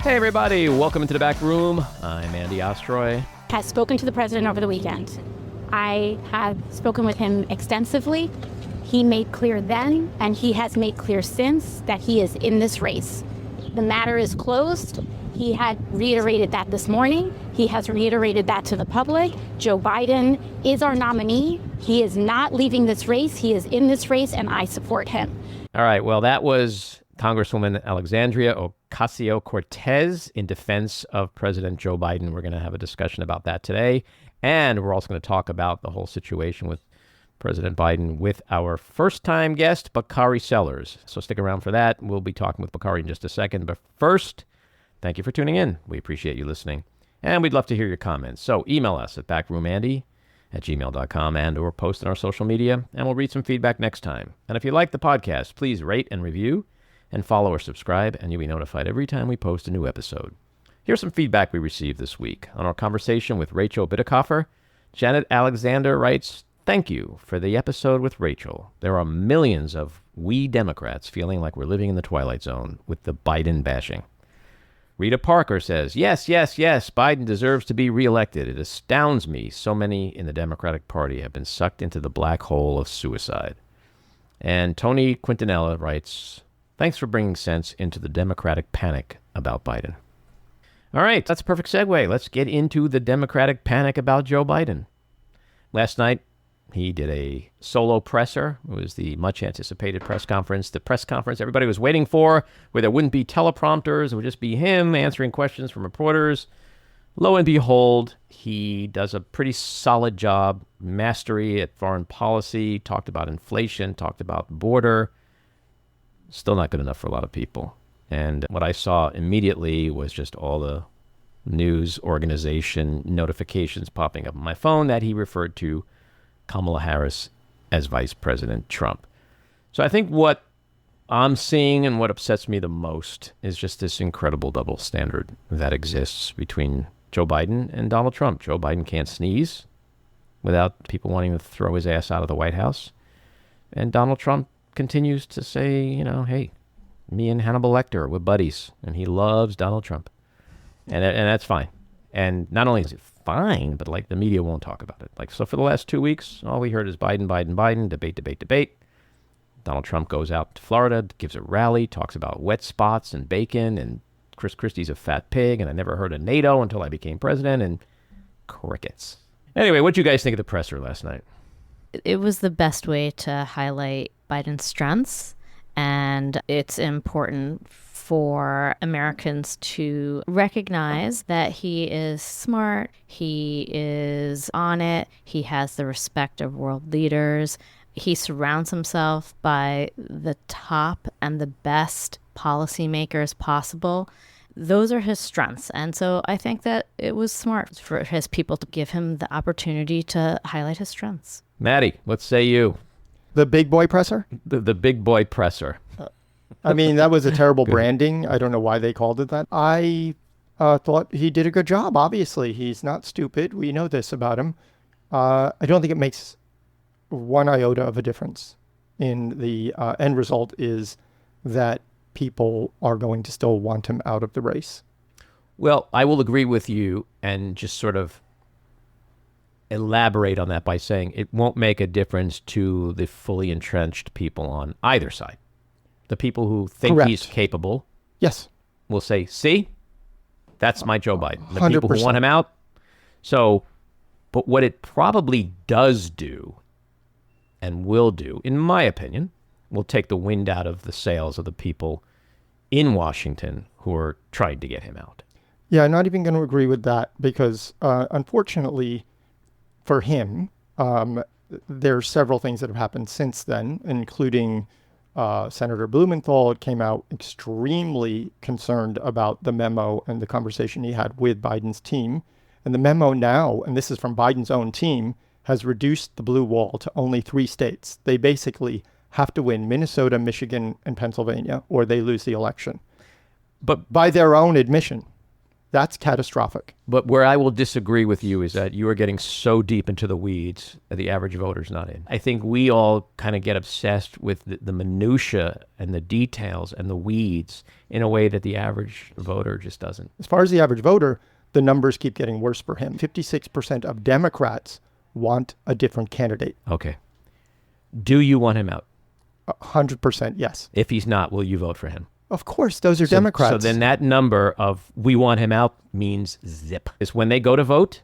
Hey, everybody. Welcome into the back room. I'm Andy Ostroy. Has spoken to the president over the weekend. I have spoken with him extensively. He made clear then, and he has made clear since, that he is in this race. The matter is closed. He had reiterated that this morning. He has reiterated that to the public. Joe Biden is our nominee. He is not leaving this race. He is in this race, and I support him. All right. Well, that was Congresswoman Alexandria Ocasio-Cortez in defense of President Joe Biden. We're going to have a discussion about that today. And we're also going to talk about the whole situation with President Biden with our first-time guest, Bakari Sellers. So stick around for that. We'll be talking with Bakari in just a second. But first, thank you for tuning in. We appreciate you listening. And we'd love to hear your comments. So email us at backroomandy@gmail.com and or post on our social media, and we'll read some feedback next time. And if you like the podcast, please rate and review and follow or subscribe, and you'll be notified every time we post a new episode. Here's some feedback we received this week. On our conversation with Rachel Bidekoffer, Janet Alexander writes, "Thank you for the episode with Rachel. There are millions of we Democrats feeling like we're living in the Twilight Zone with the Biden bashing." Rita Parker says, yes, Biden deserves to be reelected. It astounds me so many in the Democratic Party have been sucked into the black hole of suicide. And Tony Quintanilla writes, thanks for bringing sense into the Democratic panic about Biden. All right, that's a perfect segue. Let's get into the Democratic panic about Joe Biden. Last night, he did a solo presser. It was the much-anticipated press conference, the press conference everybody was waiting for, where there wouldn't be teleprompters. It would just be him answering questions from reporters. Lo and behold, he does a pretty solid job, mastery at foreign policy, talked about inflation, talked about border. Still not good enough for a lot of people. And what I saw immediately was just all the news organization notifications popping up on my phone that he referred to Kamala Harris as Vice President Trump. So I think what I'm seeing and what upsets me the most is just this incredible double standard that exists between Joe Biden and Donald Trump. Joe Biden can't sneeze without people wanting to throw his ass out of the White House. And Donald Trump continues to say, hey, me and Hannibal Lecter, we're buddies. And he loves Donald Trump. And that's fine. And not only is it fine, but the media won't talk about it. So for the last 2 weeks, all we heard is Biden, debate. Donald Trump goes out to Florida, gives a rally, talks about wet spots and bacon, and Chris Christie's a fat pig, and I never heard of NATO until I became president, and crickets. Anyway, what'd you guys think of the presser last night? It was the best way to highlight Biden's strengths, and it's important for Americans to recognize that he is smart, he is on it, he has the respect of world leaders, he surrounds himself by the top and the best policymakers possible. Those are his strengths. And so I think that it was smart for his people to give him the opportunity to highlight his strengths. Maddie, what say you? The big boy presser? The big boy presser. I mean, that was a terrible branding. I don't know why they called it that. I thought he did a good job. Obviously, he's not stupid. We know this about him. I don't think it makes one iota of a difference in the end result is that people are going to still want him out of the race. Well, I will agree with you and just sort of elaborate on that by saying it won't make a difference to the fully entrenched people on either side. The people who think Correct. he's capable, yes, will say, see, that's my Joe Biden. The 100%. people who want him out. So, but what it probably does do and will do, in my opinion, will take the wind out of the sails of the people in Washington who are trying to get him out. Yeah, I'm not even going to agree with that because unfortunately for him, there's several things that have happened since then, including Senator Blumenthal came out extremely concerned about the memo and the conversation he had with Biden's team. And the memo now, and this is from Biden's own team, has reduced the blue wall to only 3 states. They basically have to win Minnesota, Michigan, and Pennsylvania, or they lose the election. But by their own admission, That's catastrophic. But where I will disagree with you is that you are getting so deep into the weeds that the average voter's not in. I think we all kind of get obsessed with the minutia and the details and the weeds in a way that the average voter just doesn't. As far as the average voter, the numbers keep getting worse for him. 56% of Democrats want a different candidate. Okay. Do you want him out? 100% yes. If he's not, will you vote for him? Of course, those are Democrats. So then that number of we want him out means zip. It's when they go to vote,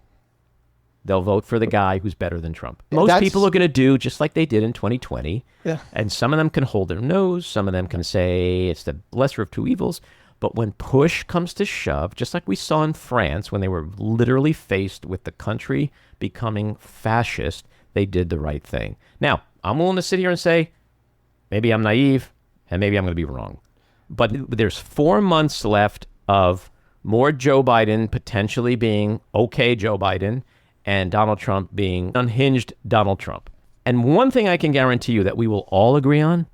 they'll vote for the guy who's better than Trump. Most people are going to do just like they did in 2020. Yeah. And some of them can hold their nose. Some of them can say it's the lesser of two evils. But when push comes to shove, just like we saw in France when they were literally faced with the country becoming fascist, they did the right thing. Now, I'm willing to sit here and say, maybe I'm naive and maybe I'm going to be wrong. But there's 4 months left of more Joe Biden potentially being okay Joe Biden and Donald Trump being unhinged Donald Trump. And one thing I can guarantee you that we will all agree on,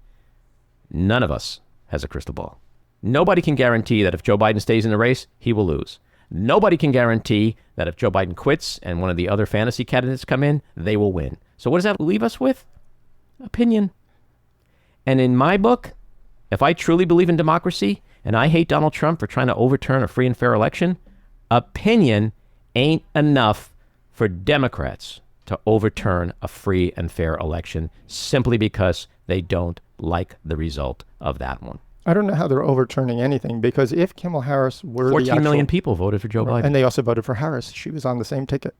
none of us has a crystal ball. Nobody can guarantee that if Joe Biden stays in the race, he will lose. Nobody can guarantee that if Joe Biden quits and one of the other fantasy candidates come in, they will win. So what does that leave us with? Opinion. And in my book, if I truly believe in democracy and I hate Donald Trump for trying to overturn a free and fair election, opinion ain't enough for Democrats to overturn a free and fair election simply because they don't like the result of that one. I don't know how they're overturning anything, because if Kamala Harris were 14 million people voted for Joe Biden. And they also voted for Harris. She was on the same ticket.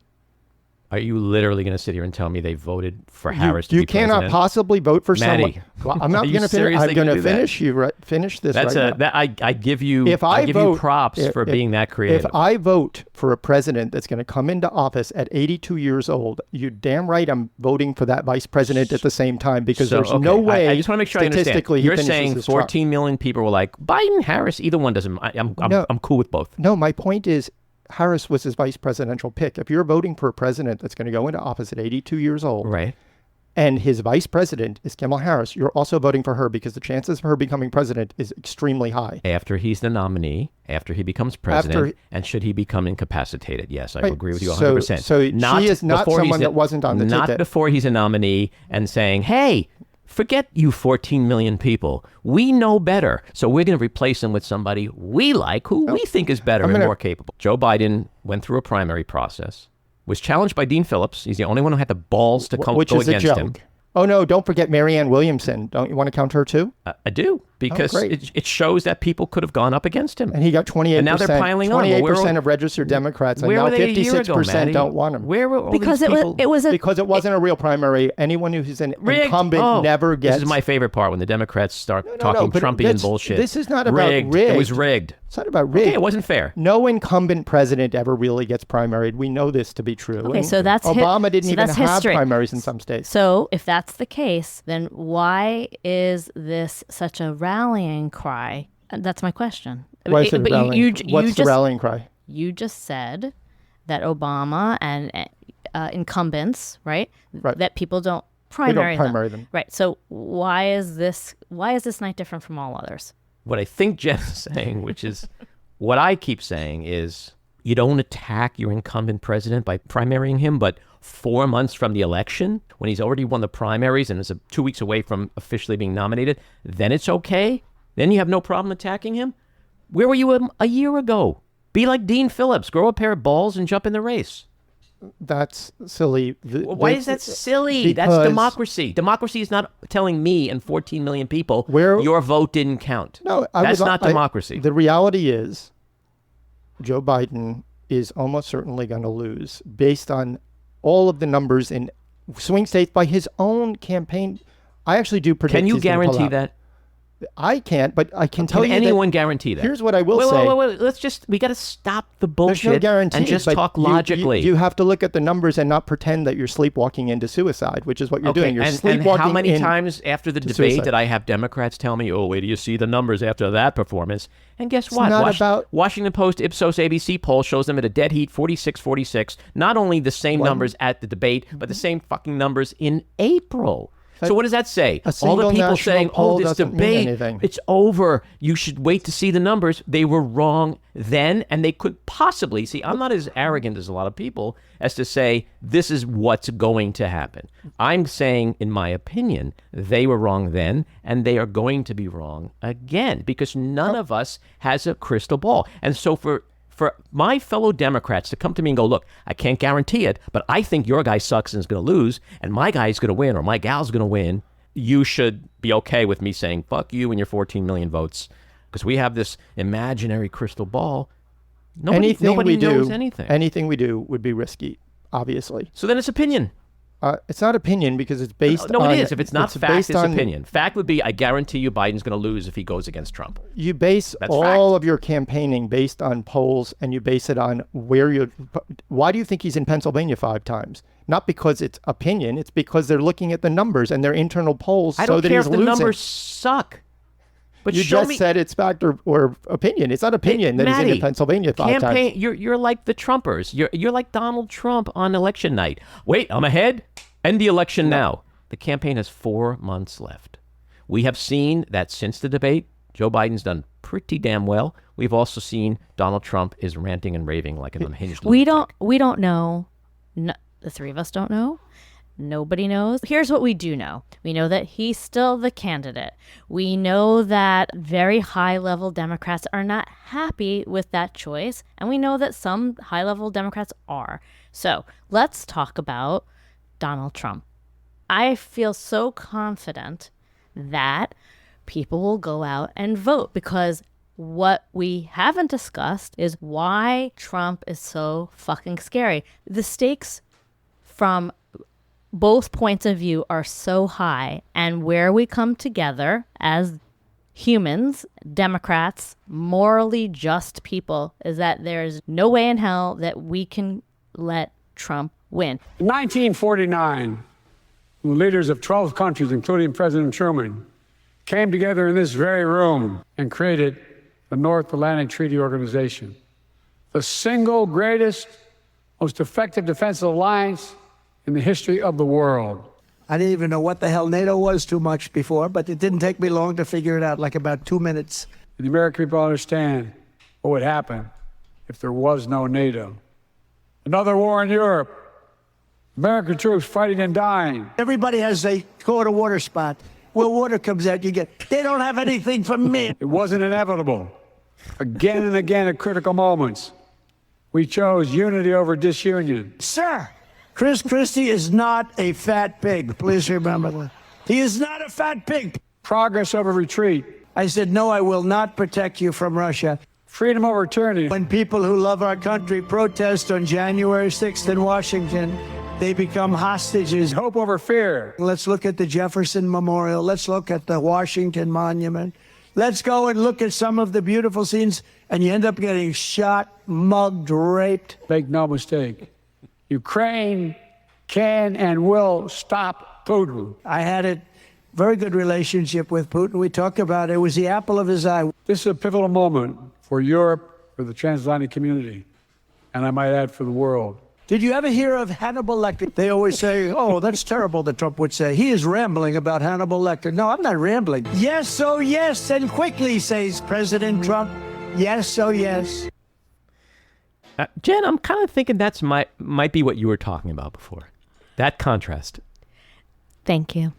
Are you literally going to sit here and tell me they voted for Harris to be president? You cannot possibly vote for Matty, someone. Well, I'm not going to finish. I'm going to finish finish this. That's right now. I give you. I give you props for being that creative. If I vote for a president that's going to come into office at 82 years old, you damn right I'm voting for that vice president at the same time, because there's no way. I just want to make sure I understand. You're saying 14 million people were like Biden, Harris, either one doesn't. I'm cool with both. No, my point is, Harris was his vice presidential pick. If you're voting for a president that's going to go into office at 82 years old, right, and his vice president is Kamala Harris, you're also voting for her because the chances of her becoming president is extremely high. After he's the nominee, after he becomes president, and should he become incapacitated? Yes, I agree with you 100%. So she is not someone that wasn't on the ticket. Not before he's a nominee and saying, hey, forget you 14 million people. We know better. So we're going to replace him with somebody we like, who we think is better and more capable. Joe Biden went through a primary process, was challenged by Dean Phillips. He's the only one who had the balls to go against him. Oh, no, don't forget Marianne Williamson. Don't you want to count her too? I do, because it shows that people could have gone up against him. And he got 28%. And now they're piling on. 28% of registered Democrats, and now 56% don't want him. Where were all because these people? Because it wasn't a real primary. Anyone who's an incumbent never gets. This is my favorite part, when the Democrats start talking Trumpian bullshit. This is not about rigged. It was rigged. It's not about rigged. Okay, it wasn't fair. No incumbent president ever really gets primaried. We know this to be true. Okay, so that's Obama didn't even have primaries in some states. So if that's the case, then why is this such a rallying cry? That's my question. Why is it rallying? What's the rallying cry? You just said that Obama and incumbents, right? That people don't primary them. Right. So why is this night different from all others? What I think Jen is saying, which is what I keep saying, is you don't attack your incumbent president by primarying him, but 4 months from the election, when he's already won the primaries and is 2 weeks away from officially being nominated, then it's okay? Then you have no problem attacking him? Where were you a year ago? Be like Dean Phillips, grow a pair of balls and jump in the race. That's silly. Why is that silly? That's democracy. Democracy is not telling me and 14 million people your vote didn't count. No, that's not democracy. The reality is Joe Biden is almost certainly going to lose based on all of the numbers in swing states by his own campaign. I actually do predict. Can you guarantee that? I can't, but I can tell you. Can anyone guarantee that? Here's what I will say. Wait. We got to stop the bullshit. There's no guarantee, and just talk logically. You have to look at the numbers and not pretend that you're sleepwalking into suicide, which is what you're doing. You're sleepwalking. And how many times after the debate did I have Democrats tell me, oh, wait till you see the numbers after that performance? And guess what? Washington Post Ipsos ABC poll shows them at a dead heat, 46-46. Not only the same numbers at the debate, but the same fucking numbers in April. So what does that say? A All the single people national saying, poll this doesn't mean debate, anything. it's over. You should wait to see the numbers. They were wrong then, and they could possibly, see, I'm not as arrogant as a lot of people as to say, this is what's going to happen. I'm saying, in my opinion, they were wrong then, and they are going to be wrong again, because none of us has a crystal ball. And so for my fellow Democrats to come to me and go, look, I can't guarantee it, but I think your guy sucks and is going to lose, and my guy's going to win, or my gal's going to win, you should be okay with me saying, fuck you and your 14 million votes, because we have this imaginary crystal ball. Nobody knows anything. Anything we do would be risky, obviously. So then it's opinion. It's not opinion because it's based on... No, it is. If it's not fact, it's on, opinion. Fact would be, I guarantee you Biden's going to lose if he goes against Trump. You base all of your campaigning based on polls, and you base it on where you... Why do you think he's in Pennsylvania 5 times? Not because it's opinion. It's because they're looking at the numbers and their internal polls I don't that care he's if the losing. numbers suck. But you show just me, said it's fact or opinion. It's not opinion that Matty, he's in Pennsylvania 5 times. You're like the Trumpers. You're like Donald Trump on election night. Wait, I'm ahead. End the election now. The campaign has 4 months left. We have seen that since the debate, Joe Biden's done pretty damn well. We've also seen Donald Trump is ranting and raving like an unhinged lunatic. We don't know. No, the three of us don't know. Nobody knows. Here's what we do know. We know that he's still the candidate. We know that very high-level Democrats are not happy with that choice. And we know that some high-level Democrats are. So let's talk about Donald Trump. I feel so confident that people will go out and vote, because what we haven't discussed is why Trump is so fucking scary. The stakes from both points of view are so high, and where we come together as humans, Democrats, morally just people, is that there's no way in hell that we can let Trump win. In 1949, the leaders of 12 countries, including President Truman, came together in this very room and created the North Atlantic Treaty Organization, the single greatest, most effective defensive alliance in the history of the world. I didn't even know what the hell NATO was too much before, but it didn't take me long to figure it out, like about 2 minutes. The American people understand what would happen if there was no NATO. Another war in Europe. American troops fighting and dying. Everybody has a quarter water spot. Where water comes out, you get, they don't have anything for me. It wasn't inevitable. Again and again at critical moments, we chose unity over disunion. Sir, Chris Christie is not a fat pig. Please remember that. He is not a fat pig. Progress over retreat. I said, no, I will not protect you from Russia. Freedom over tyranny. When people who love our country protest on January 6th in Washington, they become hostages. Hope over fear. Let's look at the Jefferson Memorial. Let's look at the Washington Monument. Let's go and look at some of the beautiful scenes, and you end up getting shot, mugged, raped. Make no mistake, Ukraine can and will stop Putin. I had a very good relationship with Putin. We talked about it. It was the apple of his eye. This is a pivotal moment for Europe, for the transatlantic community, and I might add for the world. Did you ever hear of Hannibal Lecter? They always say, oh, that's terrible, that Trump would say. He is rambling about Hannibal Lecter. No, I'm not rambling. Yes, oh yes, and quickly, says President Trump. Yes, oh yes. Jen, I'm kind of thinking that's might be what you were talking about before. That contrast. Thank you.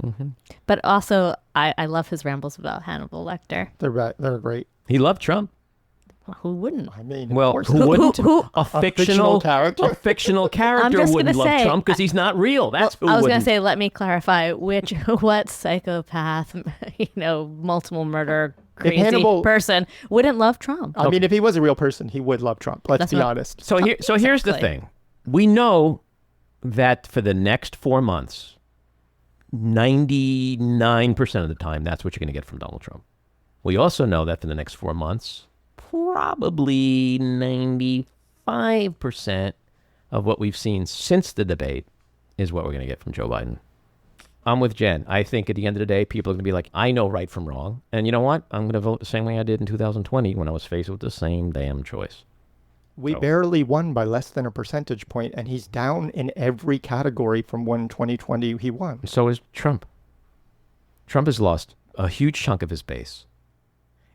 Mm-hmm. But also, I love his rambles about Hannibal Lecter. They're great. He loved Trump. Who wouldn't? I mean, well, of course. who wouldn't? A fictional character? A fictional character wouldn't love Trump because he's not real. That's who I was wouldn't. going to say, let me clarify what psychopath, multiple murder, crazy person wouldn't love Trump. I mean, if he was a real person, he would love Trump. Let's be honest. So here's the thing. We know that for the next 4 months, 99% of the time, that's what you're going to get from Donald Trump. We also know that for the next 4 months, probably 95% of what we've seen since the debate is what we're going to get from Joe Biden. I'm with Jen. I think at the end of the day, people are going to be like, I know right from wrong. And you know what? I'm going to vote the same way I did in 2020 when I was faced with the same damn choice. We barely won by less than a percentage point, and he's down in every category from when 2020 he won. So is Trump. Trump has lost a huge chunk of his base.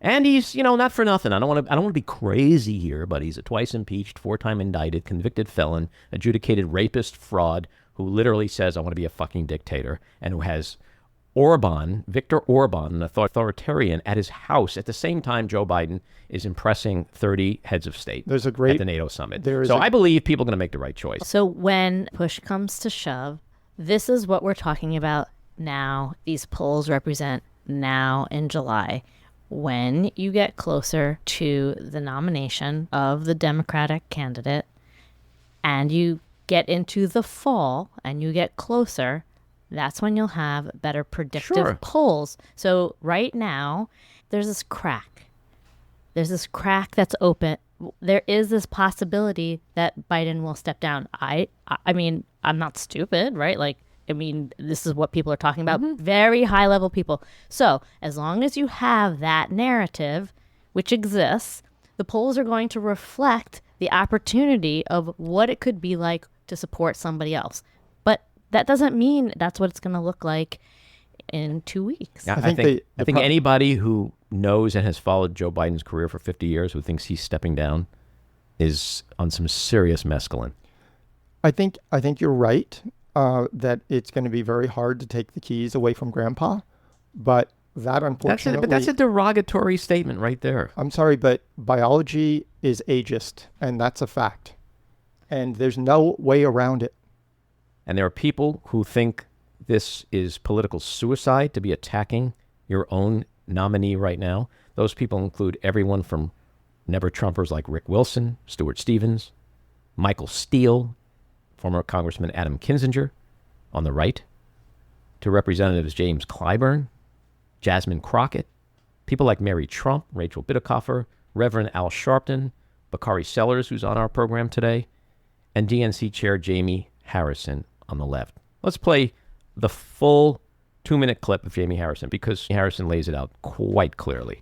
And he's, not for nothing. I don't want to be crazy here, but he's a twice impeached, 4-time indicted, convicted felon, adjudicated rapist fraud who literally says, I want to be a fucking dictator, and who has Viktor Orban, an authoritarian, at his house at the same time Joe Biden is impressing 30 heads of state at the NATO summit. I believe people are going to make the right choice. So when push comes to shove, this is what we're talking about now. These polls represent now in July. When you get closer to the nomination of the Democratic candidate and you get into the fall and you get closer, that's when you'll have better predictive polls. So right now, there's this crack. There's this crack that's open. There is this possibility that Biden will step down. I mean, I'm not stupid, right? This is what people are talking about. Very high level people. So as long as you have that narrative, which exists, the polls are going to reflect the opportunity of what it could be like to support somebody else. But that doesn't mean that's what it's going to look like in 2 weeks. Yeah, I think anybody who knows and has followed Joe Biden's career for 50 years who thinks he's stepping down is on some serious mescaline. I think you're right that it's going to be very hard to take the keys away from Grandpa, but that unfortunately... That's a derogatory statement right there. I'm sorry, but biology is ageist, and that's a fact. And there's no way around it. And there are people who think this is political suicide to be attacking your own nominee right now. Those people include everyone from never-Trumpers like Rick Wilson, Stuart Stevens, Michael Steele, former Congressman Adam Kinzinger on the right, to Representatives James Clyburn, Jasmine Crockett, people like Mary Trump, Rachel Bitecofer, Reverend Al Sharpton, Bakari Sellers, who's on our program today, and DNC Chair Jamie Harrison on the left. Let's play the full 2-minute clip of Jamie Harrison because Harrison lays it out quite clearly.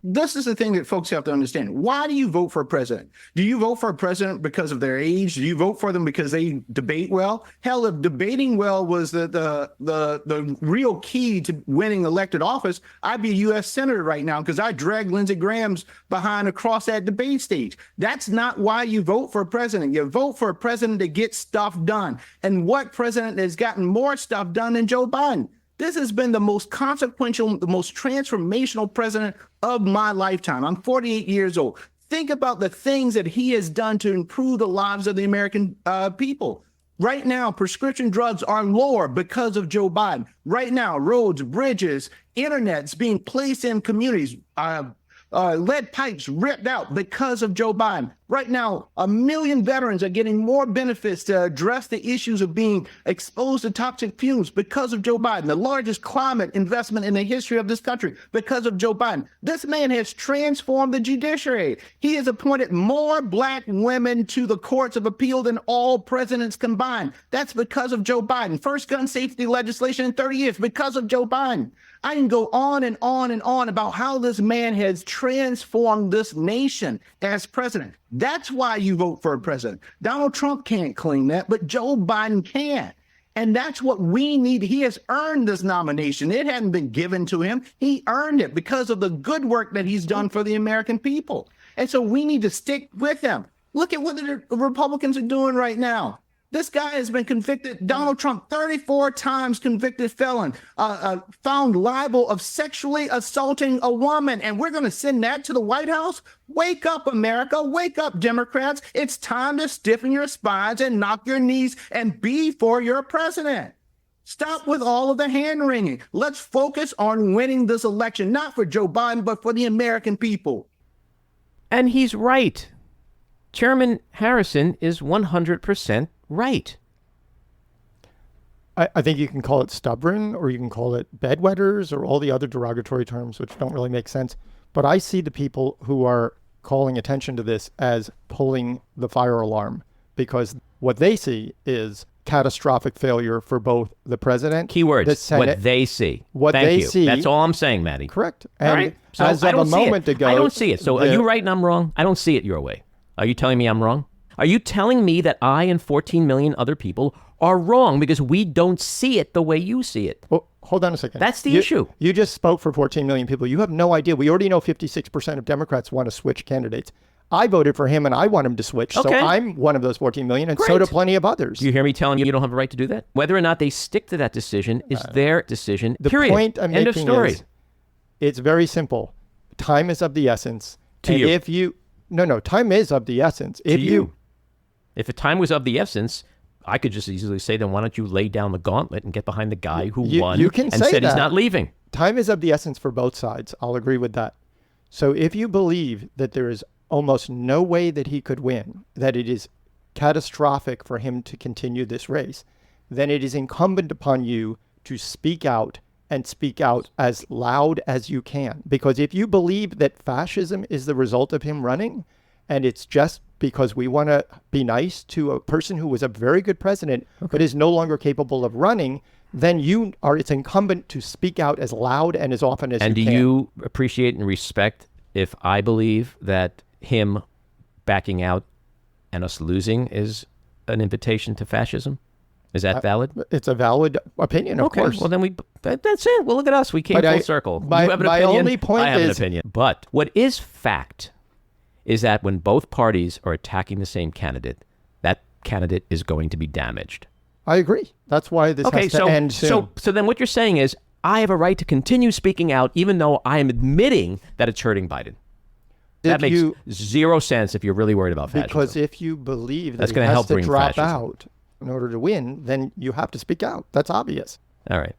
This is the thing that folks have to understand. Why do you vote for a president? Do you vote for a president because of their age? Do you vote for them because they debate well? Hell, if debating well was the real key to winning elected office, I'd be a U.S. Senator right now because I dragged Lindsey Graham's behind across that debate stage. That's not why you vote for a president. You vote for a president to get stuff done. And what president has gotten more stuff done than Joe Biden? This has been the most consequential, the most transformational president of my lifetime. I'm 48 years old. Think about the things that he has done to improve the lives of the American people. Right now, prescription drugs are lower because of Joe Biden. Right now, roads, bridges, internet's being placed in communities, lead pipes ripped out because of Joe Biden. Right now, 1 million veterans are getting more benefits to address the issues of being exposed to toxic fumes because of Joe Biden. The largest climate investment in the history of this country because of Joe Biden. This man has transformed the judiciary. He has appointed more black women to the courts of appeal than all presidents combined. That's because of Joe Biden. First gun safety legislation in 30 years because of Joe Biden. I can go on and on and on about how this man has transformed this nation as president. That's why you vote for a president. Donald Trump can't claim that, but Joe Biden can. And that's what we need. He has earned this nomination. It hadn't been given to him. He earned it because of the good work that he's done for the American people. And so we need to stick with him. Look at what the Republicans are doing right now. This guy has been convicted, Donald Trump, 34 times convicted felon, found liable of sexually assaulting a woman. And we're going to send that to the White House? Wake up, America. Wake up, Democrats. It's time to stiffen your spines and knock your knees and be for your president. Stop with all of the hand wringing. Let's focus on winning this election, not for Joe Biden, but for the American people. And he's right. Chairman Harrison is 100% right. I think you can call it stubborn, or you can call it bedwetters, or all the other derogatory terms, which don't really make sense. But I see the people who are calling attention to this as pulling the fire alarm, because what they see is catastrophic failure for both the president, keywords, the Senate, what they see. What Thank they you. see. That's all I'm saying, Matty. Correct. And all right. So as I of don't a see moment it. ago, I don't see it. So are you right and I'm wrong? I don't see it your way. Are you telling me I'm wrong? Are you telling me that I and 14 million other people are wrong because we don't see it the way you see it? Well, hold on a second. That's the issue. You just spoke for 14 million people. You have no idea. We already know 56% of Democrats want to switch candidates. I voted for him and I want him to switch. Okay. So I'm one of those 14 million, and Great. so do plenty of others. Do you hear me telling you you don't have a right to do that? Whether or not they stick to that decision is their decision. The period. point I'm End of making story. is it's very simple. Time is of the essence. To and you. if you no, time is of the essence. If To you. If the time was of the essence, I could just easily say, then why don't you lay down the gauntlet and get behind the guy who won you can and say said he's that. not leaving? Time is of the essence for both sides. I'll agree with that. So if you believe that there is almost no way that he could win, that it is catastrophic for him to continue this race, then it is incumbent upon you to speak out and speak out as loud as you can. Because if you believe that fascism is the result of him running, and it's just because we want to be nice to a person who was a very good president, but is no longer capable of running, then it's incumbent to speak out as loud and as often as And you do can. you appreciate and respect if I believe that him backing out and us losing is an invitation to fascism? Is that valid? It's a valid opinion, of course. Well, then that's it. Well, look at us. We came But full I- circle. my- You have an my opinion. only point I have an is- opinion. But what is fact is that when both parties are attacking the same candidate, that candidate is going to be damaged. I agree. That's why this has to end soon. So then what you're saying is I have a right to continue speaking out even though I am admitting that it's hurting Biden. That makes zero sense if you're really worried about fascism. Because if you believe that That's he gonna has help to bring drop fascism. out in order to win, then you have to speak out. That's obvious. All right.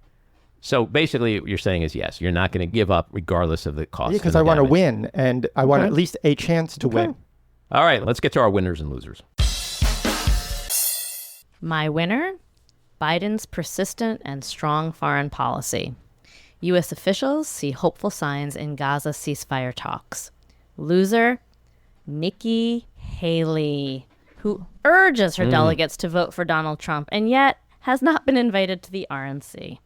So basically what you're saying is yes, you're not going to give up regardless of the cost. Because I want to win, and I want at least a chance to win. All right, let's get to our winners and losers. My winner, Biden's persistent and strong foreign policy. U.S. officials see hopeful signs in Gaza ceasefire talks. Loser, Nikki Haley, who urges her delegates to vote for Donald Trump and yet has not been invited to the RNC.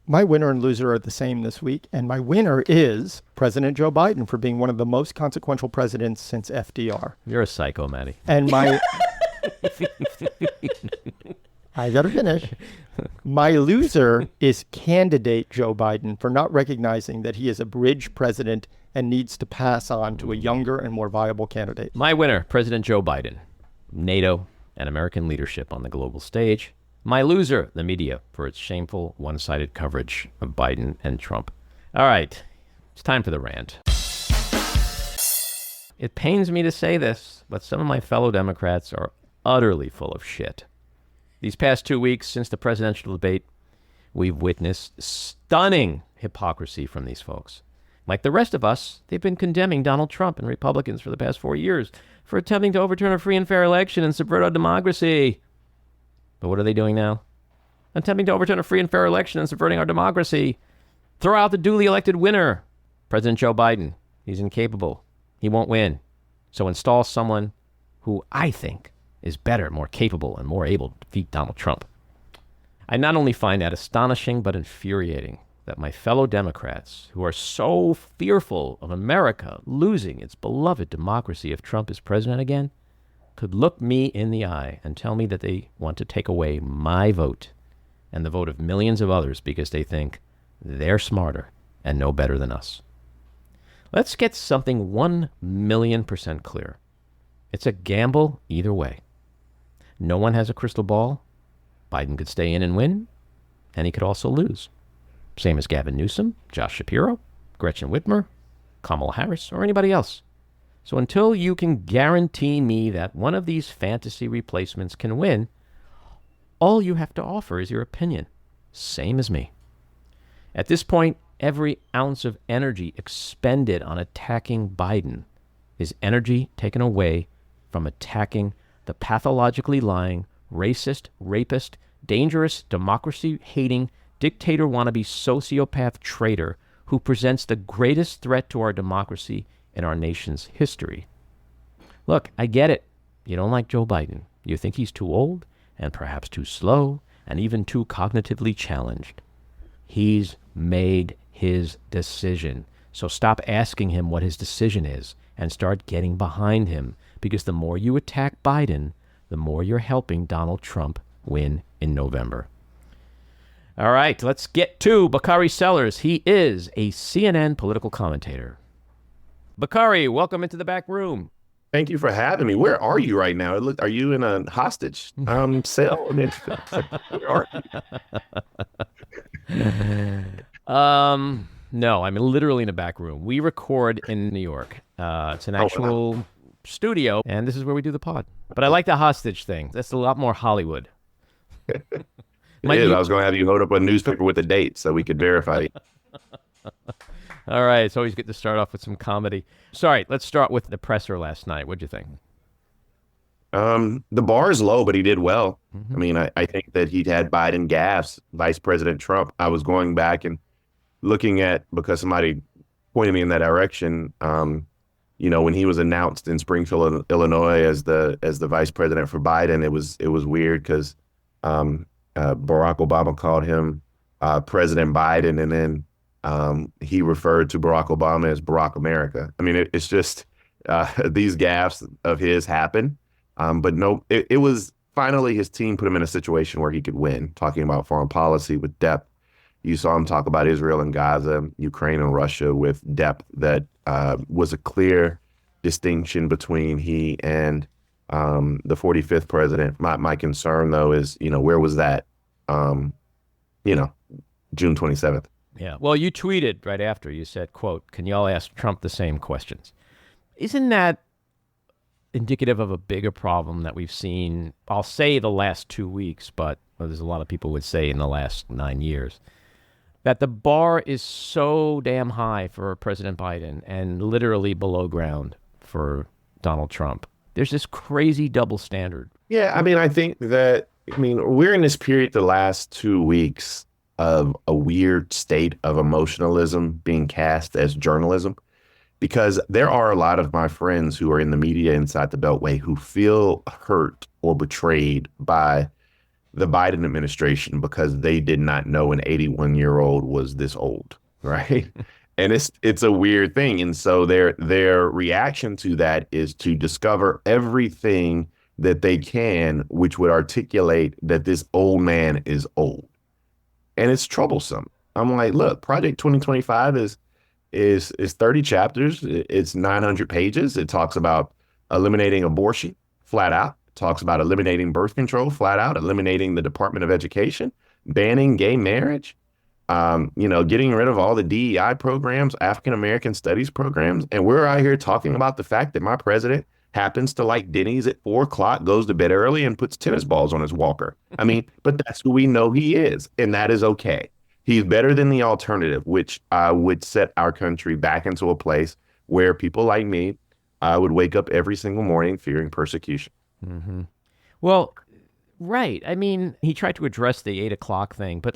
My winner and loser are the same this week, and my winner is President Joe Biden for being one of the most consequential presidents since FDR. You're a psycho, Matty. And my... I gotta finish. My loser is candidate Joe Biden for not recognizing that he is a bridge president and needs to pass on to a younger and more viable candidate. My winner, President Joe Biden, NATO and American leadership on the global stage. My loser, the media, for its shameful, one-sided coverage of Biden and Trump. All right, it's time for the rant. It pains me to say this, but some of my fellow Democrats are utterly full of shit. These past 2 weeks since the presidential debate, we've witnessed stunning hypocrisy from these folks. Like the rest of us, they've been condemning Donald Trump and Republicans for the past 4 years for attempting to overturn a free and fair election and subvert our democracy. But what are they doing now? Attempting to overturn a free and fair election and subverting our democracy. Throw out the duly elected winner, President Joe Biden. He's incapable. He won't win. So install someone who I think is better, more capable, and more able to defeat Donald Trump. I not only find that astonishing, but infuriating that my fellow Democrats, who are so fearful of America losing its beloved democracy if Trump is president again, could look me in the eye and tell me that they want to take away my vote and the vote of millions of others because they think they're smarter and know better than us. Let's get something 1,000,000% clear. It's a gamble either way. No one has a crystal ball. Biden could stay in and win, and he could also lose. Same as Gavin Newsom, Josh Shapiro, Gretchen Whitmer, Kamala Harris, or anybody else. So until you can guarantee me that one of these fantasy replacements can win, all you have to offer is your opinion. Same as me. At this point, every ounce of energy expended on attacking Biden is energy taken away from attacking the pathologically lying, racist, rapist, dangerous, democracy-hating, dictator wannabe sociopath traitor who presents the greatest threat to our democracy in our nation's history. Look, I get it. You don't like Joe Biden. You think he's too old and perhaps too slow and even too cognitively challenged. He's made his decision. So stop asking him what his decision is and start getting behind him because the more you attack Biden, the more you're helping Donald Trump win in November. All right, let's get to Bakari Sellers. He is a CNN political commentator. Bakari, welcome into the back room. Thank you for having me. Where are you right now? Are you in a hostage cell? Where are you? No, I'm literally in a back room. We record in New York. It's an actual studio, and this is where we do the pod. But I like the hostage thing. That's a lot more Hollywood. I was going to have you hold up a newspaper with the date so we could verify it. All right. It's always good to start off with some comedy. Sorry, let's start with the presser last night. What'd you think? The bar is low, but he did well. I mean, I think that he'd had Biden gas, Vice President Trump. I was going back and looking at, because somebody pointed me in that direction, when he was announced in Springfield, Illinois as the vice president for Biden, it was weird because Barack Obama called him President Biden, and then he referred to Barack Obama as Barack America. I mean, it's just these gaffes of his happen. But no, it was finally his team put him in a situation where he could win, talking about foreign policy with depth. You saw him talk about Israel and Gaza, Ukraine and Russia with depth that was a clear distinction between he and the 45th president. My concern, though, is, where was that, June 27th? Yeah. Well, you tweeted right after. You said, quote, "Can y'all ask Trump the same questions?" Isn't that indicative of a bigger problem that we've seen, I'll say the last 2 weeks, but there's a lot of people would say in the last 9 years, that the bar is so damn high for President Biden and literally below ground for Donald Trump? There's this crazy double standard. Yeah, I mean, I think that, we're in this period the last 2 weeks of a weird state of emotionalism being cast as journalism, because there are a lot of my friends who are in the media inside the Beltway who feel hurt or betrayed by the Biden administration because they did not know an 81-year-old was this old, right? And it's a weird thing. And so their reaction to that is to discover everything that they can, which would articulate that this old man is old. And it's troublesome. I'm like, look, Project 2025 is 30 chapters. It's 900 pages. It talks about eliminating abortion flat out. It talks about eliminating birth control flat out, eliminating the Department of Education, banning gay marriage, getting rid of all the DEI programs, African-American studies programs. And we're out here talking about the fact that my president happens to like Denny's at 4 o'clock, goes to bed early, and puts tennis balls on his walker. But that's who we know he is, and that is okay. He's better than the alternative, which would set our country back into a place where people like me would wake up every single morning fearing persecution. Mm-hmm. Well, right. He tried to address the 8 o'clock thing, but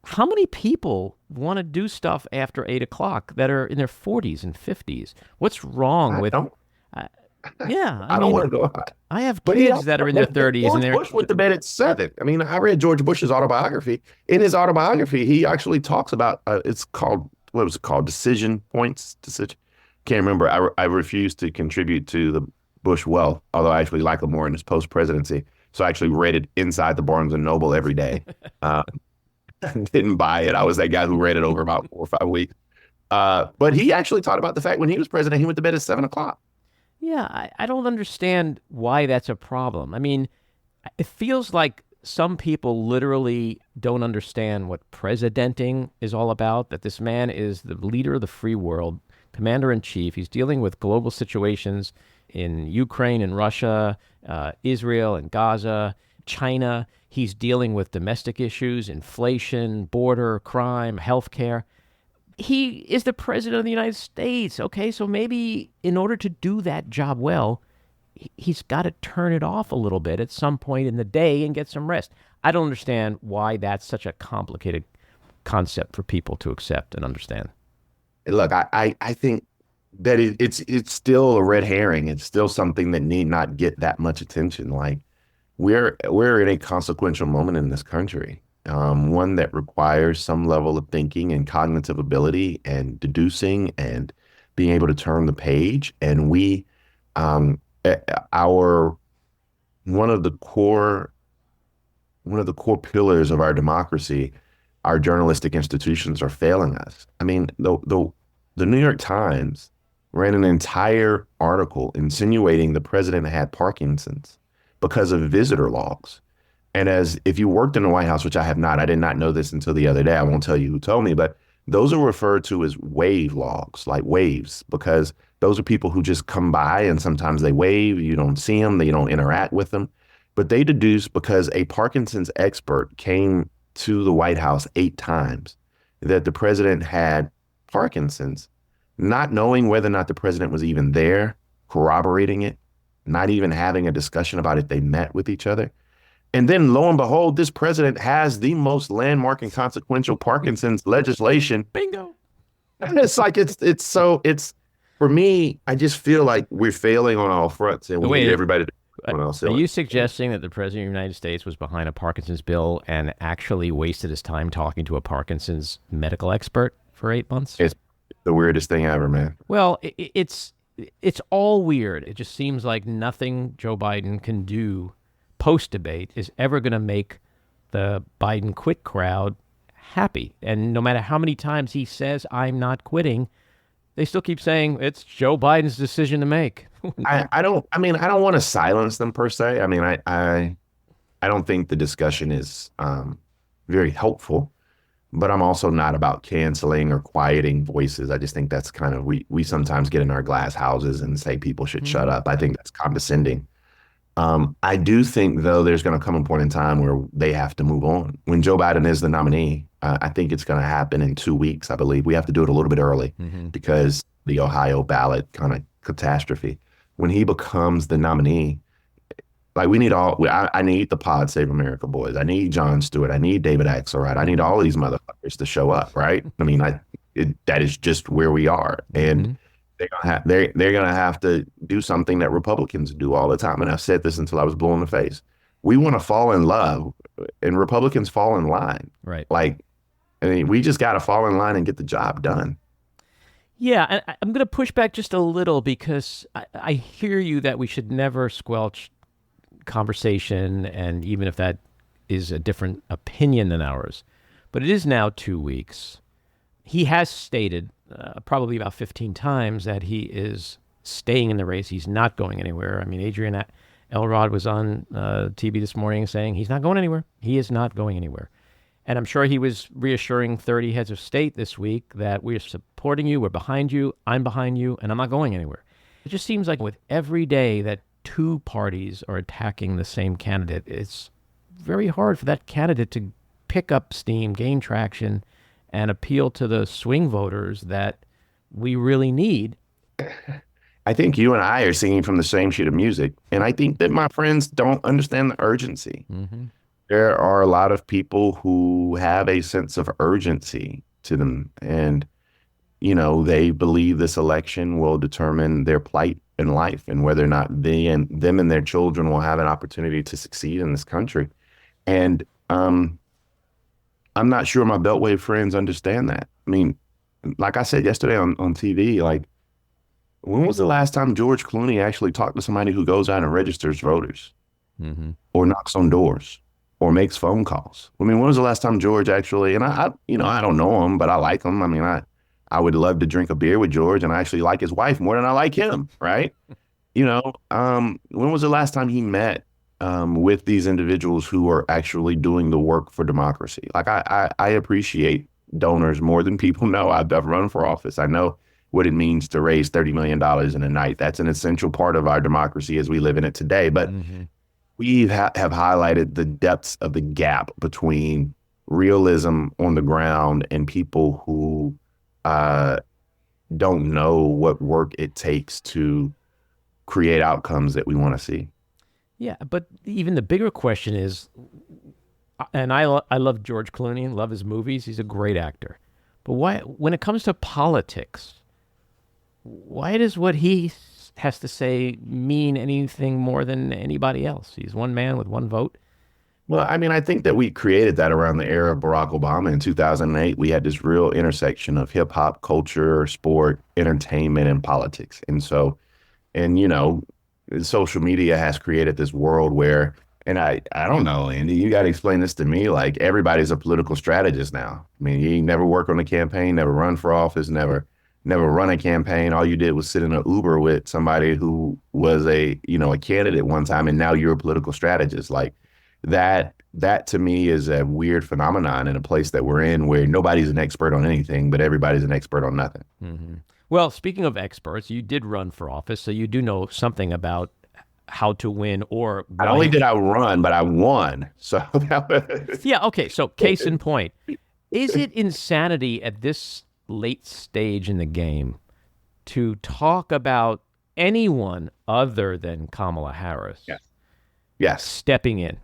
how many people want to do stuff after 8 o'clock that are in their 40s and 50s? What's wrong with... I don't want to go out. I have kids that are in their 30s and they're... Bush went to bed at 7. I read George Bush's autobiography. In his autobiography, he actually talks about, it's called, what was it called? Decision points? Can't remember. I refuse to contribute to the Bush wealth, although I actually like him more in his post-presidency. So I actually read it inside the Barnes & Noble every day. Didn't buy it. I was that guy who read it over about 4 or 5 weeks. But he actually talked about the fact when he was president, he went to bed at 7 o'clock. Yeah, I don't understand why that's a problem. It feels like some people literally don't understand what presidenting is all about, that this man is the leader of the free world, commander-in-chief. He's dealing with global situations in Ukraine and Russia, Israel and Gaza, China. He's dealing with domestic issues, inflation, border, crime, healthcare. He is the president of the United States. Okay, so maybe in order to do that job well, he's got to turn it off a little bit at some point in the day and get some rest. I don't understand why that's such a complicated concept for people to accept and understand. Look, I think that it's still a red herring. It's still something that need not get that much attention. We're in a consequential moment in this country. One that requires some level of thinking and cognitive ability and deducing and being able to turn the page. And we our one of the core pillars of our democracy, our journalistic institutions are failing us. I mean, the New York Times ran an entire article insinuating the president had Parkinson's because of visitor logs. And as if you worked in the White House, which I have not, I did not know this until the other day. I won't tell you who told me, but those are referred to as wave logs, like waves, because those are people who just come by and sometimes they wave, you don't see them, you don't interact with them. But they deduced, because a Parkinson's expert came to the White House 8 times, that the president had Parkinson's, not knowing whether or not the president was even there, corroborating it, not even having a discussion about it. They met with each other. And then lo and behold, this president has the most landmark and consequential Parkinson's legislation. Bingo. And it's like, it's for me, I just feel like we're failing on all fronts, and we need everybody to do something else. Are you suggesting that the president of the United States was behind a Parkinson's bill and actually wasted his time talking to a Parkinson's medical expert for 8 months? It's the weirdest thing ever, man. Well, it's all weird. It just seems like nothing Joe Biden can do post-debate is ever going to make the Biden quit crowd happy. And no matter how many times he says, I'm not quitting, they still keep saying it's Joe Biden's decision to make. I don't want to silence them per se. I mean, I don't think the discussion is very helpful, but I'm also not about canceling or quieting voices. I just think that's kind of, we sometimes get in our glass houses and say people should shut up. I think that's condescending. I do think, though, there's going to come a point in time where they have to move on. When Joe Biden is the nominee, I think it's going to happen in 2 weeks, I believe. We have to do it a little bit early because the Ohio ballot kind of catastrophe. When he becomes the nominee, like I need the Pod Save America boys. I need Jon Stewart. I need David Axelrod. I need all of these motherfuckers to show up, right? I mean, that is just where we are. And they're gonna have to do something that Republicans do all the time. And I've said this until I was blue in the face. We want to fall in love, and Republicans fall in line. Right. Like, I mean, we just got to fall in line and get the job done. Yeah, and I'm going to push back just a little because I hear you that we should never squelch conversation, and even if that is a different opinion than ours. But it is now 2 weeks. He has stated probably about 15 times that he is staying in the race. He's not going anywhere. I mean, Adrian Elrod was on TV this morning saying he's not going anywhere. He is not going anywhere. And I'm sure he was reassuring 30 heads of state this week that we're supporting you, we're behind you, I'm behind you, and I'm not going anywhere. It just seems like with every day that 2 parties are attacking the same candidate, it's very hard for that candidate to pick up steam, gain traction, and appeal to the swing voters that we really need. I think you and I are singing from the same sheet of music. And I think that my friends don't understand the urgency. There are a lot of people who have a sense of urgency to them. And, you know, they believe this election will determine their plight in life and whether or not them and their children will have an opportunity to succeed in this country. And I'm not sure my Beltway friends understand that. I mean, like I said yesterday on TV, like, when was the last time George Clooney actually talked to somebody who goes out and registers voters or knocks on doors or makes phone calls? I mean, when was the last time George actually, and I don't know him, but I like him. I mean, I would love to drink a beer with George, and I actually like his wife more than I like him, right? When was the last time he met with these individuals who are actually doing the work for democracy? Like, I appreciate donors more than people know. I've run for office. I know what it means to raise $30 million in a night. That's an essential part of our democracy as we live in it today. But we have highlighted the depths of the gap between realism on the ground and people who don't know what work it takes to create outcomes that we want to see. Yeah, but even the bigger question is, and I love George Clooney and love his movies. He's a great actor. But why, when it comes to politics, why does what he has to say mean anything more than anybody else? He's one man with one vote. Well, I mean, I think that we created that around the era of Barack Obama in 2008. We had this real intersection of hip hop, culture, sport, entertainment, and politics. And so And, social media has created this world where, and I don't know, Andy, you got to explain this to me. Like, everybody's a political strategist now. I mean, you never work on a campaign, never run for office, never run a campaign. All you did was sit in an Uber with somebody who was a candidate one time, and now you're a political strategist. Like, that to me is a weird phenomenon in a place that we're in where nobody's an expert on anything, but everybody's an expert on nothing. Mm-hmm. Well, speaking of experts, you did run for office, so you do know something about how to win, or not only did I run, but I won. So yeah, okay. So case in point, is it insanity at this late stage in the game to talk about anyone other than Kamala Harris? Yes. Stepping in.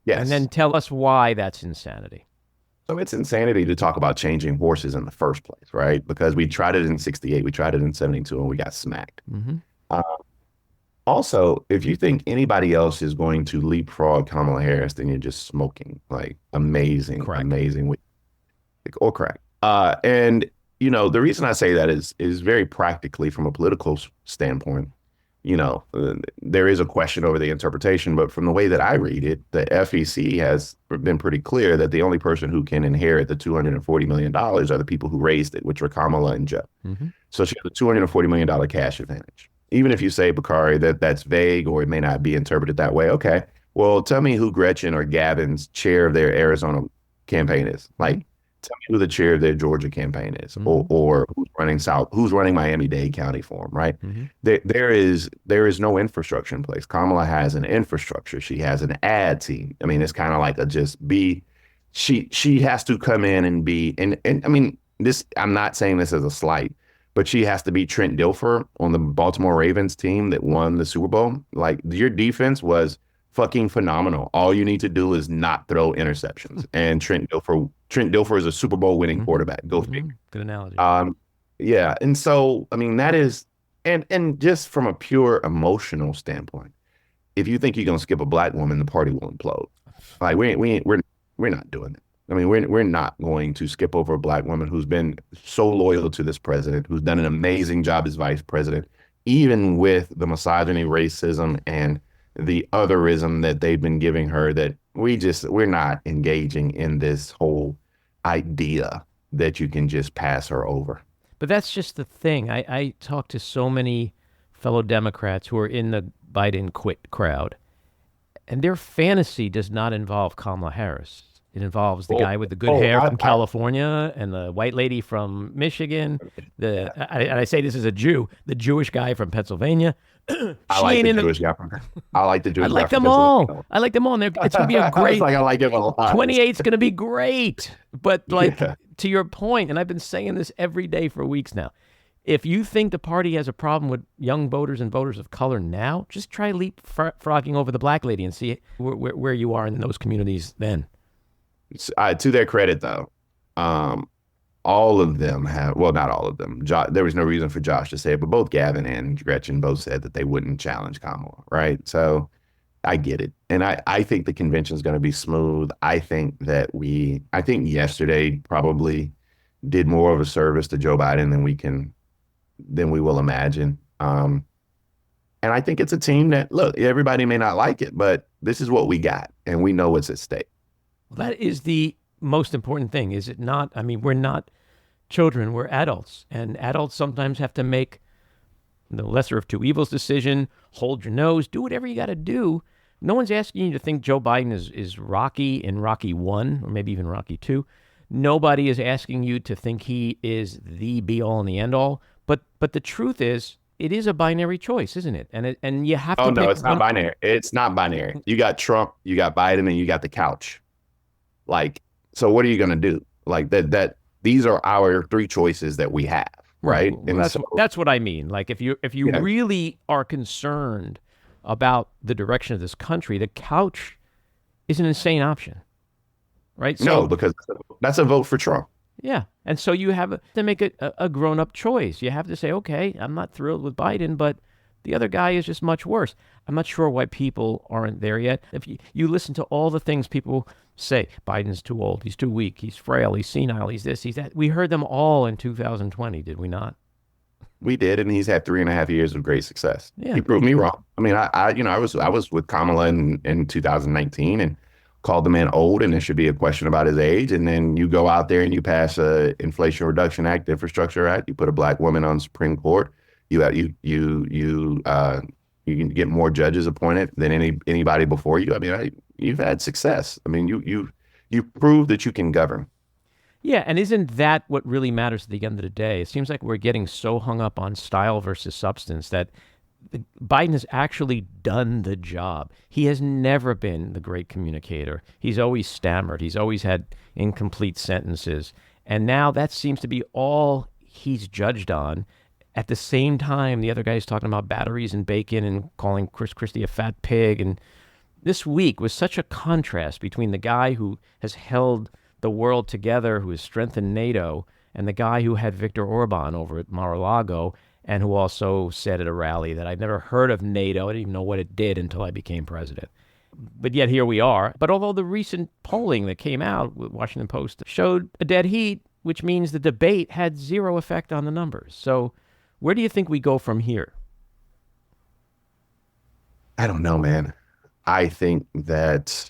Yes. And then tell us why that's insanity. So it's insanity to talk about changing horses in the first place, right? Because we tried it in 68, we tried it in 72, and we got smacked. Mm-hmm. Also, if you think anybody else is going to leapfrog Kamala Harris, then you're just smoking. Like, amazing, Correct. Amazing, or crack. And the reason I say that is very practically from a political standpoint. There is a question over the interpretation, but from the way that I read it, the FEC has been pretty clear that the only person who can inherit the $240 million are the people who raised it, which were Kamala and Joe. Mm-hmm. So she has a $240 million cash advantage. Even if you say, Bakari, that's vague or it may not be interpreted that way, okay, well, tell me who Gretchen or Gavin's chair of their Arizona campaign is. Like, tell me who the chair of their Georgia campaign is, Mm-hmm. or who's running Miami-Dade County for them, right? Mm-hmm. There is no infrastructure in place. Kamala has an infrastructure. She has an ad team. I mean, it's kind of like she has to come in and be, and I mean, I'm not saying this as a slight, but she has to be Trent Dilfer on the Baltimore Ravens team that won the Super Bowl. Like, your defense was fucking phenomenal. All you need to do is not throw interceptions. And Trent Dilfer is a Super Bowl winning quarterback. Go figure. Good analogy. Yeah. And so, I mean, that is, and just from a pure emotional standpoint, if you think you're going to skip a black woman, the party will implode. Like, we're not doing it. I mean, we're not going to skip over a black woman who's been so loyal to this president, who's done an amazing job as vice president, even with the misogyny, racism, and the otherism that they've been giving her, that we're not engaging in this whole idea that you can just pass her over. But that's just the thing. I talk to so many fellow Democrats who are in the Biden quit crowd, and their fantasy does not involve Kamala Harris. It involves the guy with the good hair from California and the white lady from Michigan. I say this as a Jew, the Jewish guy from Pennsylvania. I like the Jewish guy from I like them all. I like them all. And it's going to be a great. I like it a lot. 28 is going to be great. But to your point, and I've been saying this every day for weeks now, if you think the party has a problem with young voters and voters of color now, just try leapfrogging over the black lady and see where you are in those communities then. To their credit, though, all of them have, well, not all of them. There was no reason for Josh to say it, but both Gavin and Gretchen both said that they wouldn't challenge Kamala, right? So I get it. And I think the convention is going to be smooth. I think yesterday probably did more of a service to Joe Biden than we will imagine. And I think it's a team that, look, everybody may not like it, but this is what we got, and we know what's at stake. Well, that is the most important thing, is it not? I mean, we're not children, we're adults, and adults sometimes have to make the lesser of two evils decision, hold your nose, do whatever you got to do. No one's asking you to think Joe Biden is Rocky in Rocky 1 or maybe even Rocky 2. Nobody is asking you to think he is the be-all and the end-all. But the truth is, it is a binary choice, isn't it? And you have to. Oh, no, it's not binary. It's not binary. You got Trump, you got Biden, and you got the couch. Like, so what are you going to do? Like, that these are our three choices that we have, right? Well, and that's what I mean. Like, if you really are concerned about the direction of this country, the couch is an insane option, right? So, no, because that's a vote for Trump. Yeah. And so you have to make a grown-up choice. You have to say, okay, I'm not thrilled with Biden, but the other guy is just much worse. I'm not sure why people aren't there yet. If you listen to all the things people say, Biden's too old, he's too weak, he's frail, he's senile, he's this, he's that. We heard them all in 2020, did we not? We did, and he's had 3.5 years of great success. Yeah. He proved me wrong. I mean, I was with Kamala in 2019 and called the man old, and there should be a question about his age. And then you go out there and you pass a Inflation Reduction Act, Infrastructure Act. You put a black woman on Supreme Court. You can get more judges appointed than anybody before you. I mean, you've had success. I mean, you proved that you can govern. Yeah, and isn't that what really matters at the end of the day? It seems like we're getting so hung up on style versus substance that Biden has actually done the job. He has never been the great communicator. He's always stammered. He's always had incomplete sentences. And now that seems to be all he's judged on. At the same time, the other guy's talking about batteries and bacon and calling Chris Christie a fat pig. And this week was such a contrast between the guy who has held the world together, who has strengthened NATO, and the guy who had Viktor Orban over at Mar-a-Lago, and who also said at a rally that I'd never heard of NATO. I didn't even know what it did until I became president. But yet here we are. But although the recent polling that came out with Washington Post showed a dead heat, which means the debate had zero effect on the numbers. So where do you think we go from here? I don't know, man. I think that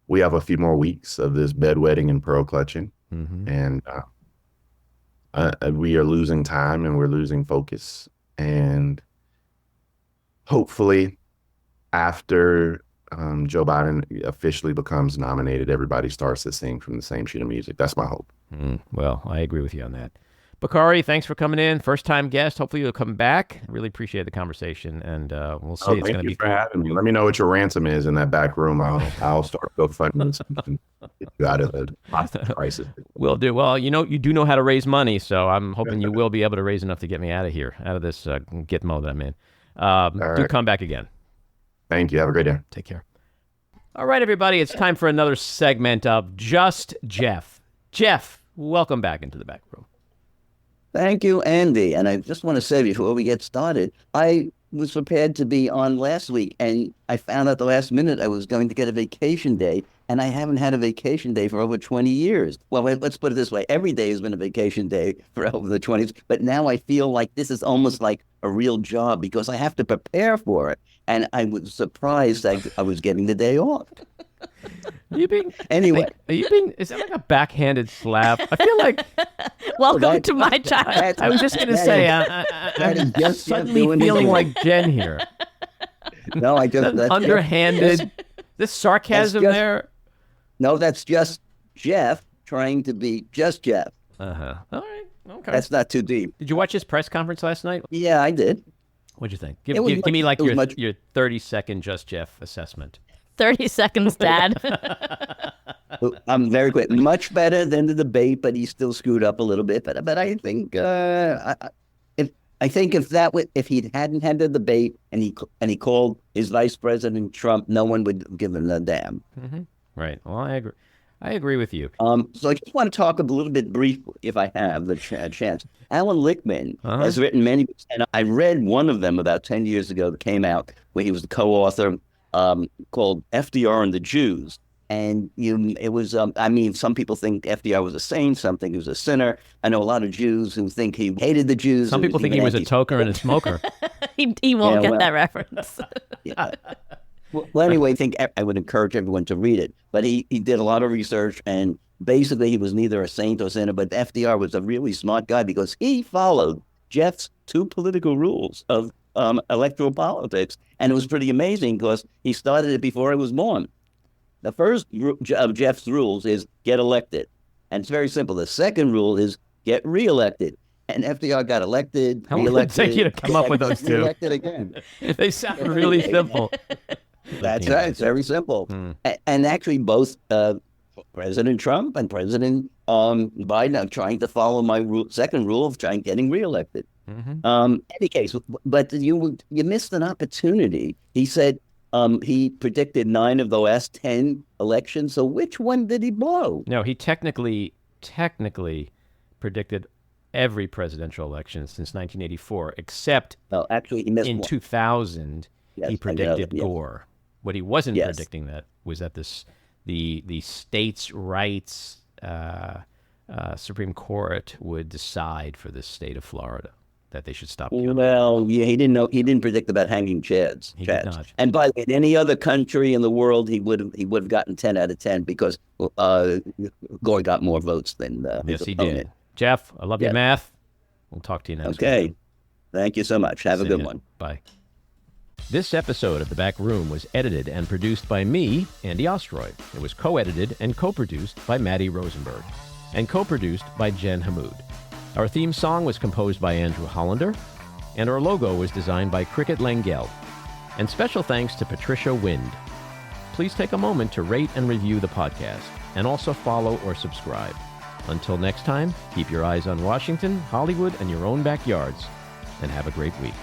we have a few more weeks of this bedwetting and pearl clutching. Mm-hmm. And we are losing time and we're losing focus. And hopefully after Joe Biden officially becomes nominated, everybody starts to sing from the same sheet of music. That's my hope. Well, I agree with you on that. Bakari, thanks for coming in. First time guest. Hopefully you'll come back. Really appreciate the conversation, and we'll see. It's Thank you for having me. Let me know what your ransom is in that back room. I'll start GoFundMe and get you out of the crisis. Will do. Well, you do know how to raise money, so I'm hoping you will be able to raise enough to get me out of here, out of this gitmo that I'm in. Do come back again. Thank you. Have a great day. Take care. All right, everybody. It's time for another segment of Just Jeff. Jeff, welcome back into the back room. Thank you, Andy. And I just want to say before we get started, I was prepared to be on last week, and I found out the last minute I was going to get a vacation day, and I haven't had a vacation day for over 20 years. Well, let's put it this way. Every day has been a vacation day for over the 20s, but now I feel like this is almost like a real job because I have to prepare for it. And I was surprised I was getting the day off. Anyway, is that like a backhanded slap? I feel like welcome to my child. I was just going to say, I'm just suddenly feeling like Jen here. No, I just that's underhanded. This sarcasm there. No, that's just Jeff trying to be just Jeff. All right. Okay. That's not too deep. Did you watch his press conference last night? Yeah, I did. What'd you think? Give me like your 30-second Just Jeff assessment. 30 seconds, Dad. I'm very quick. Much better than the debate, but he still screwed up a little bit. But I think if he hadn't had the debate and he called his vice president Trump, no one would give him a damn. Mm-hmm. Right. Well, I agree with you. So I just want to talk a little bit briefly, if I have the chance. Alan Lichtman has written many books, and I read one of them about 10 years ago that came out where he was the co-author. Called FDR and the Jews. And it was, some people think FDR was a saint, some think he was a sinner. I know a lot of Jews who think he hated the Jews. Some people think he was a toker and a smoker. he won't get that reference. Yeah. Well, anyway, I think I would encourage everyone to read it. But he did a lot of research, and basically he was neither a saint or sinner, but FDR was a really smart guy because he followed Jeff's two political rules of electoral politics. And it was pretty amazing because he started it before I was born. The first of Jeff's rules is get elected. And it's very simple. The second rule is get reelected. And FDR got elected, How long did it take you to come up with those two? Reelected again. They sound really simple. That's right. It's very simple. And actually both President Trump and President Biden are trying to follow my second rule of getting reelected. Mm-hmm. Any case, but you missed an opportunity. He said he predicted 9 of the last 10 elections. So which one did he blow? No, he technically predicted every presidential election since 1984, except actually he missed in one. 2000. Yes, he predicted Gore. What he wasn't predicting was that the states' rights Supreme Court would decide for the state of Florida. that they should stop killing. Well, yeah, he didn't know. He didn't predict about hanging Chads. He did not. And by the way, in any other country in the world, he would have gotten 10 out of 10 because Gore got more votes than Yes, his he opponent. did. Jeff, I love your math. We'll talk to you next week. Okay. Thank you so much. Have a good one. Bye. This episode of The Back Room was edited and produced by me, Andy Ostroy. It was co-edited and co-produced by Matty Rosenberg and co-produced by Jen Hammoud. Our theme song was composed by Andrew Hollander, and our logo was designed by Cricket Lengyel. And special thanks to Patricia Wind. Please take a moment to rate and review the podcast, and also follow or subscribe. Until next time, keep your eyes on Washington, Hollywood, and your own backyards, and have a great week.